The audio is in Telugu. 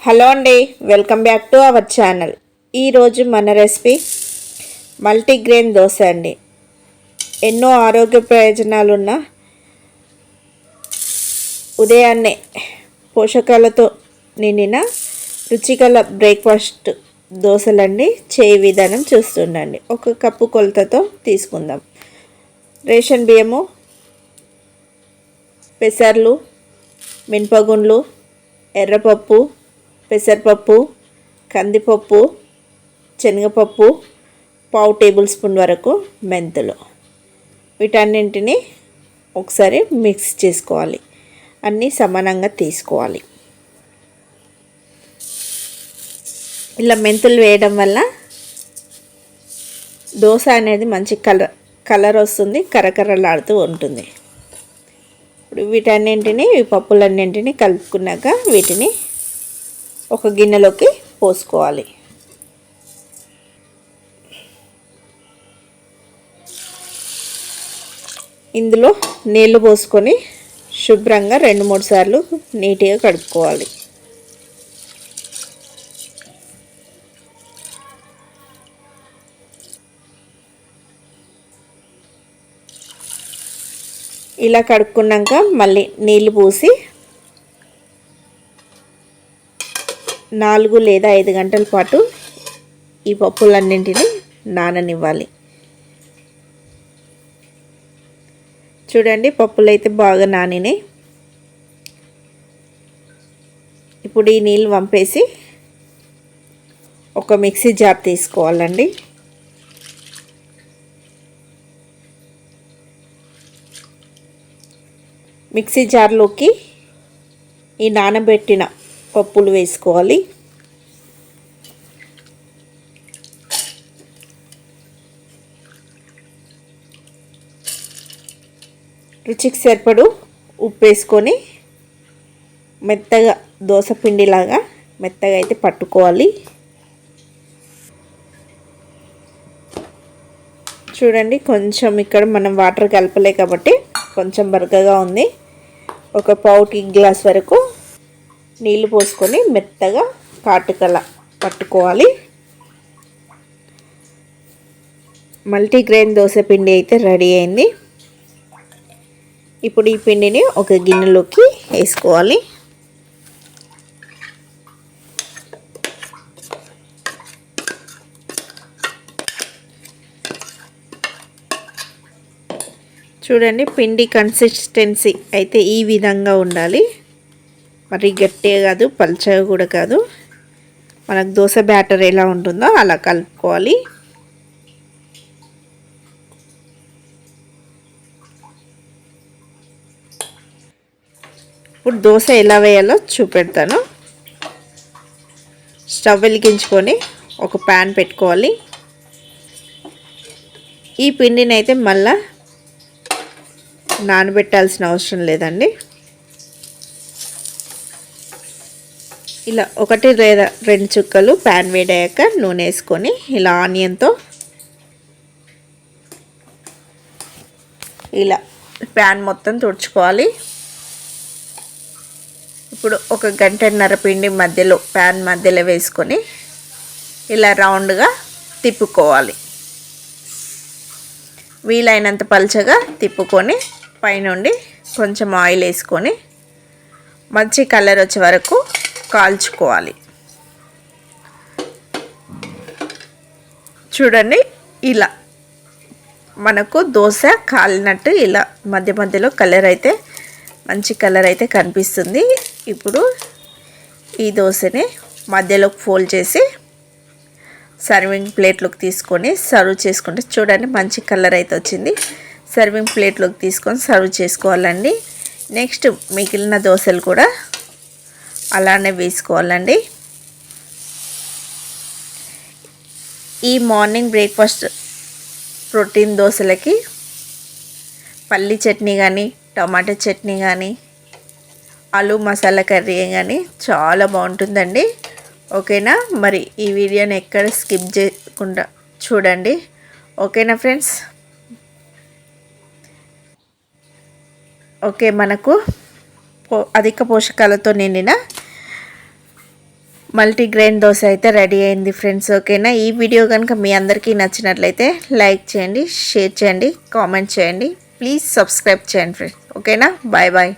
హలో అండి, welcome back to our channel. ఈరోజు మన రెసిపీ మల్టీగ్రెయిన్ దోశ అండి. ఎన్నో ఆరోగ్య ప్రయోజనాలున్న ఉదయాన్నే పోషకాలతో నిండిన రుచిగల బ్రేక్ఫాస్ట్ దోశలండి. చేయి విధానం చూస్తుండండి. ఒక కప్పు కొలతతో తీసుకుందాం. రేషన్ బియ్యము, పెసర్లు, మినపగుండ్లు, ఎర్రపప్పు, పెసరపప్పు, కందిపప్పు, శనగపప్పు, పావు టేబుల్ స్పూన్ వరకు మెంతులు. వీటన్నింటినీ ఒకసారి మిక్స్ చేసుకోవాలి. అన్నీ సమానంగా తీసుకోవాలి. ఇలా మెంతులు వేయడం వల్ల దోశ అనేది మంచి కలర్ వస్తుంది, కరకరలాడుతూ ఉంటుంది. ఇప్పుడు వీటన్నింటినీ, ఈ పప్పులన్నింటినీ కలుపుకున్నాక వీటిని ఒక గిన్నెలోకి పోసుకోవాలి. ఇందులో నీళ్లు పోసుకొని శుభ్రంగా 2-3 సార్లు నీట్గా కడుక్కోవాలి. ఇలా కడుక్కున్నాక మళ్ళీ నీళ్లు పోసి 4 లేదా 5 గంటల పాటు ఈ పప్పులన్నింటినీ నాననివ్వాలి. చూడండి, పప్పులు అయితే బాగా నానినాయి. ఇప్పుడు ఈ నీళ్ళు వంపేసి ఒక మిక్సీ జార్ తీసుకోవాలండి. మిక్సీ జార్లోకి ఈ నానబెట్టిన పప్పులు వేసుకోవాలి. రుచికి సరిపడు ఉప్పు వేసుకొని మెత్తగా దోశ పిండిలాగా మెత్తగా అయితే పట్టుకోవాలి. చూడండి, కొంచెం ఇక్కడ మనం వాటర్ కలపలే కాబట్టి కొంచెం బరకగా ఉంది. ఒక పావు టీ గ్లాస్ వరకు నీళ్ళు పోసుకొని మెత్తగా కాటుకలా పట్టుకోవాలి. మల్టీగ్రెయిన్ దోశ పిండి అయితే రెడీ అయింది. ఇప్పుడు ఈ పిండిని ఒక గిన్నెలోకి వేసుకోవాలి. చూడండి, పిండి కన్సిస్టెన్సీ అయితే ఈ విధంగా ఉండాలి. మరి గట్టిగా కాదు, పల్చగా కూడా కాదు. మనకు దోశ బ్యాటర్ ఎలా ఉంటుందో అలా కలుపుకోవాలి. ఇప్పుడు దోశ ఎలా వేయాలో చూపెడతాను. స్టవ్ వెలిగించుకొని ఒక ప్యాన్ పెట్టుకోవాలి. ఈ పిండిని అయితే మళ్ళా నానబెట్టాల్సిన అవసరం లేదండి. ఇలా 1 లేదా 2 చుక్కలు ప్యాన్ వేడయ్యాక నూనె వేసుకొని ఇలా ఆనియన్తో ఇలా ప్యాన్ మొత్తం తుడుచుకోవాలి. ఇప్పుడు 1 గంటన్నర పిండి మధ్యలో ప్యాన్ మధ్యలో వేసుకొని ఇలా రౌండ్గా తిప్పుకోవాలి. వీలైనంత పల్చగా తిప్పుకొని పైనుండి కొంచెం ఆయిల్ వేసుకొని మంచి కలర్ వచ్చే వరకు కాల్చుకోవాలి. చూడండి, ఇలా మనకు దోశ కాలినట్టు ఇలా మధ్య మధ్యలో కలర్ అయితే మంచి కలర్ అయితే కనిపిస్తుంది. ఇప్పుడు ఈ దోశని మధ్యలోకి ఫోల్డ్ చేసి సర్వింగ్ ప్లేట్లోకి తీసుకొని సర్వ్ చేసుకుంటే చూడండి మంచి కలర్ అయితే వచ్చింది. సర్వింగ్ ప్లేట్లోకి తీసుకొని సర్వ్ చేసుకోవాలండి. నెక్స్ట్ మిగిలిన దోశలు కూడా అలానే వేసుకోవాలండి. ఈ మార్నింగ్ బ్రేక్ఫాస్ట్ ప్రోటీన్ దోశలకి పల్లి చట్నీ కానీ, టమాటా చట్నీ కానీ, ఆలు మసాలా కర్రీ కానీ చాలా బాగుంటుందండి. ఓకేనా? మరి ఈ వీడియోని ఎక్కడ స్కిప్ చేయకుండా చూడండి. ఓకేనా ఫ్రెండ్స్? ఓకే, మనకు అధిక పోషకాలతో నిండిన మల్టీగ్రెయిన్ దోశ అయితే రెడీ అయింది ఫ్రెండ్స్. ఓకేనా, ఈ వీడియో కనుక మీ అందరికీ నచ్చినట్లయితే లైక్ చేయండి, షేర్ చేయండి, కామెంట్ చేయండి, ప్లీజ్ సబ్స్క్రైబ్ చేయండి ఫ్రెండ్స్. ఓకేనా, బాయ్ బాయ్.